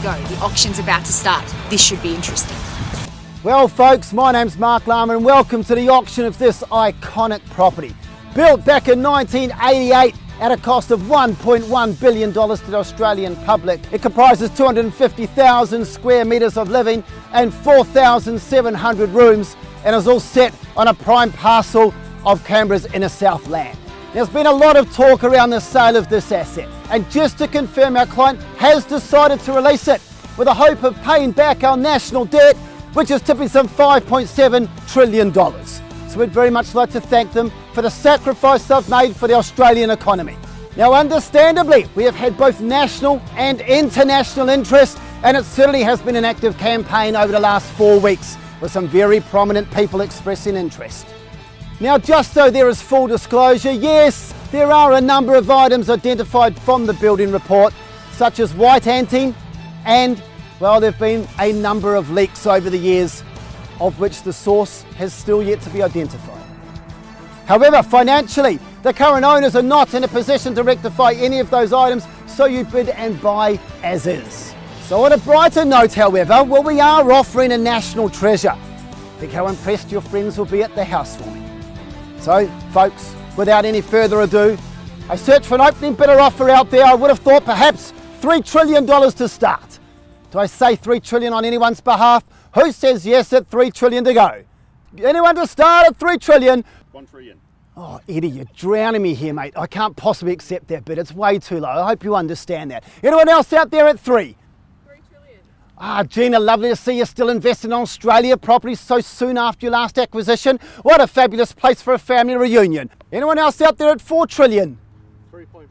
go. The auction's about to start. This should be interesting. Well folks, my name's Mark Lama and welcome to the auction of this iconic property. Built back in 1988 at a cost of $1.1 billion to the Australian public. It comprises 250,000 square metres of living and 4,700 rooms, and is all set on a prime parcel of Canberra's inner south land. There's been a lot of talk around the sale of this asset, and just to confirm, our client has decided to release it with the hope of paying back our national debt, which is tipping some $5.7 trillion. So we'd very much like to thank them for the sacrifice they've made for the Australian economy. Now understandably, we have had both national and international interest, and it certainly has been an active campaign over the last 4 weeks, with some very prominent people expressing interest. Now just so there is full disclosure, yes, there are a number of items identified from the building report, such as white anting, and well, there have been a number of leaks over the years, of which the source has still yet to be identified. However, financially, the current owners are not in a position to rectify any of those items, so you bid and buy as is. So on a brighter note, however, well, we are offering a national treasure. Think how impressed your friends will be at the housewarming. So, folks, without any further ado, I searched for an opening bidder offer out there. I would have thought perhaps $3 trillion to start. Do I say $3 trillion on anyone's behalf? Who says yes at $3 trillion to go? Anyone to start at $3 trillion? $1 trillion. Oh, Eddie, you're drowning me here, mate. I can't possibly accept that bid. It's way too low. I hope you understand that. Anyone else out there at $3 trillion? Ah, Gina, lovely to see you still investing in Australia properties so soon after your last acquisition. What a fabulous place for a family reunion. Anyone else out there at $4 trillion? 3.5.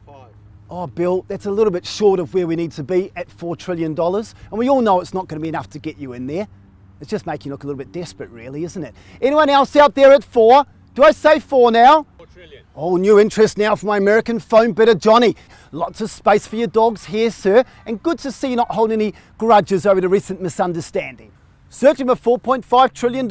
Oh, Bill, that's a little bit short of where we need to be at $4 trillion. And we all know it's not going to be enough to get you in there. It's just making you look a little bit desperate, really, isn't it? Anyone else out there at 4? Do I say 4 now? 4 trillion. Oh, new interest now from my American phone bidder, Johnny. Lots of space for your dogs here, sir. And good to see you not holding any grudges over the recent misunderstanding. Searching for $4.5 trillion.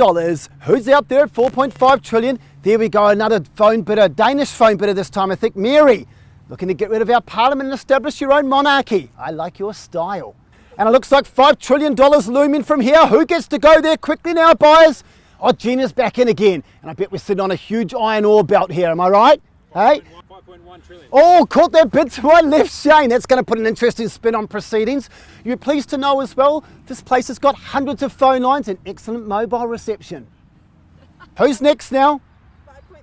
Who's out there at $4.5 trillion? There we go, another phone bidder, Danish phone bidder this time, I think, Mary. Looking to get rid of our parliament and establish your own monarchy. I like your style. And it looks like $5 trillion looming from here. Who gets to go there quickly now, buyers? Oh, Gina's back in again. And I bet we're sitting on a huge iron ore belt here, am I right? 5. Hey? 5.1 trillion. Oh, caught that bid to my left, Shane. That's going to put an interesting spin on proceedings. You're pleased to know as well, this place has got hundreds of phone lines and excellent mobile reception. Who's next now? 5.3.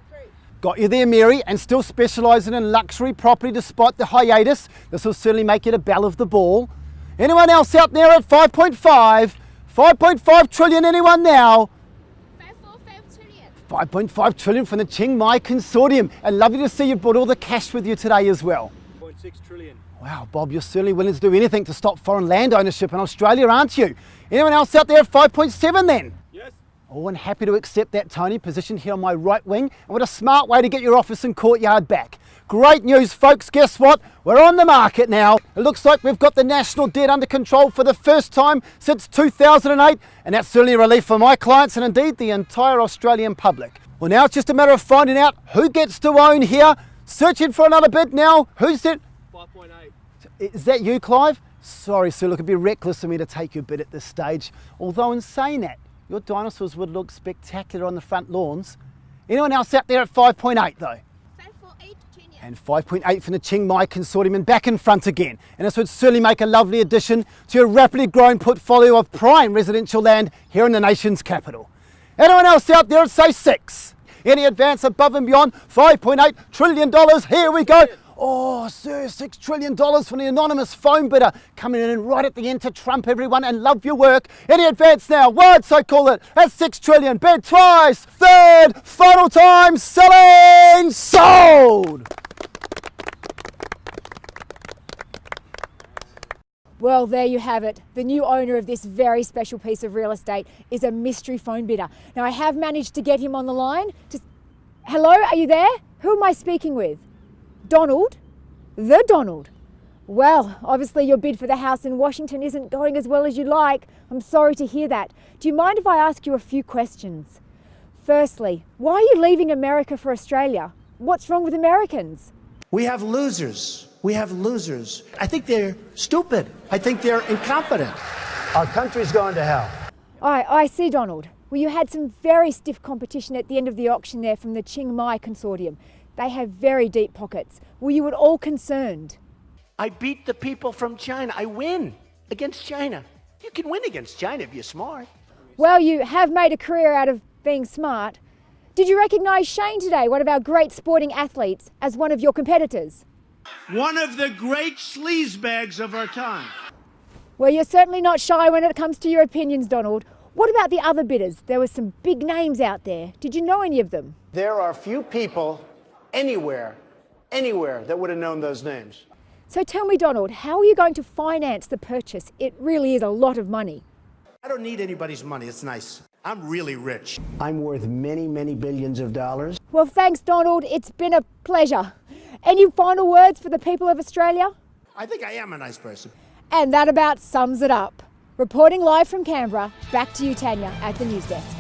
Got you there, Mary, and still specialising in luxury property despite the hiatus. This will certainly make it a belle of the ball. Anyone else out there at 5.5? 5.5 trillion, anyone now? 5.5 trillion from the Chiang Mai Consortium. And lovely to see you brought all the cash with you today as well. 0.6 trillion. Wow, Bob, you're certainly willing to do anything to stop foreign land ownership in Australia, aren't you? Anyone else out there at 5.7 then? Yes. Oh, and happy to accept that, Tony, positioned here on my right wing. And what a smart way to get your office and courtyard back. Great news, folks. Guess what? We're on the market now. It looks like we've got the national debt under control for the first time since 2008, and that's certainly a relief for my clients and indeed the entire Australian public. Well, now it's just a matter of finding out who gets to own here. Searching for another bid now. Who's it? 5.8. Is that you, Clive? Sorry, sir. Look, it'd be reckless of me to take your bid at this stage. Although in saying that, your dinosaurs would look spectacular on the front lawns. Anyone else out there at 5.8 though? And 5.8 from the Chiang Mai Consortium, and back in front again. And this would certainly make a lovely addition to your rapidly growing portfolio of prime residential land here in the nation's capital. Anyone else out there at say 6? Any advance above and beyond? $5.8 trillion, here we go. Oh, sir, $6 trillion from the anonymous phone bidder, coming in right at the end to trump everyone and love your work. Any advance now? Words, I call it. That's $6 trillion. Bid twice. Third, final time, selling, sold. Well, there you have it. The new owner of this very special piece of real estate is a mystery phone bidder. Now, I have managed to get him on the line. Hello, are you there? Who am I speaking with? Donald? The Donald? Well, obviously your bid for the house in Washington isn't going as well as you'd like. I'm sorry to hear that. Do you mind if I ask you a few questions? Firstly, why are you leaving America for Australia? What's wrong with Americans? We have losers. We have losers. I think they're stupid. I think they're incompetent. Our country's going to hell. I see, Donald. Well, you had some very stiff competition at the end of the auction there from the Chiang Mai consortium. They have very deep pockets. Were you at all concerned? I beat the people from China. I win against China. You can win against China if you're smart. Well, you have made a career out of being smart. Did you recognise Shane today, one of our great sporting athletes, as one of your competitors? One of the great sleazebags of our time. Well, you're certainly not shy when it comes to your opinions, Donald. What about the other bidders? There were some big names out there. Did you know any of them? There are few people anywhere that would have known those names. So tell me, Donald, how are you going to finance the purchase? It really is a lot of money. I don't need anybody's money. It's nice. I'm really rich. I'm worth many, many billions of dollars. Well, thanks, Donald. It's been a pleasure. Any final words for the people of Australia? I think I am a nice person. And that about sums it up. Reporting live from Canberra, back to you, Tanya, at the news desk.